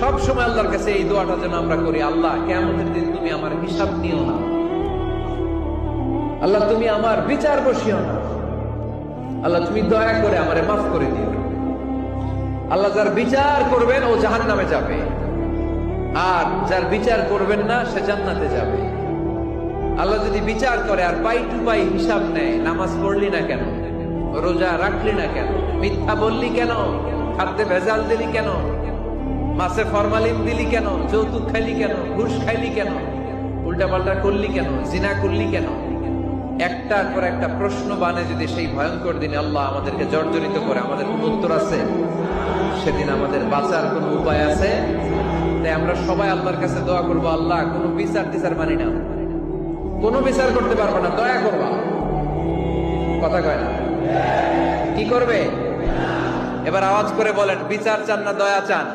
সব সময় আল্লাহর কাছে এই দোয়াটা যেন আমরা করি, আল্লাহ কিয়ামতের দিন তুমি আমার হিসাব নিও না, আল্লাহ তুমি আমার বিচার বসিও না, আল্লাহ তুমি দয়া করে আমারে মাফ করে দিও। আল্লাহ যার বিচার করবেন ও জাহান্নামে যাবে, আর যার বিচার করবেন না সে জান্নাতে যাবে। আল্লাহ যদি বিচার করে আর পাই টু পাই হিসাব নেয়, নামাজ পড়লি না কেন, রোজা রাখলি না কেন, মিথ্যা বললি কেন, খাদ্যে ভেজাল দিলি কেন, মাছে ফরমালিন দিলি কেন, যৌতুক খাইলি কেন, ঘুষ খাইলি কেন, উল্টাপাল্টা করলি কেন, জিনা করলি কেন, একটার পর একটা প্রশ্ন বানে যদি সেই ভয়ঙ্কর দিনে আল্লাহ আমাদেরকে জর্জরিত করে, আমাদের কোন উত্তর আছে? সেদিন আমাদের বাঁচার কোন উপায় আছে? তাই আমরা সবাই আল্লাহর কাছে দোয়া করবো, আল্লাহ কোনো বিচার টিচার মানি না, কোনো বিচার করতে পারবো না, দয়া করবা। কথা কয় না? কি করবে? এবার আওয়াজ করে বলেন, বিচার চান না দয়া চান?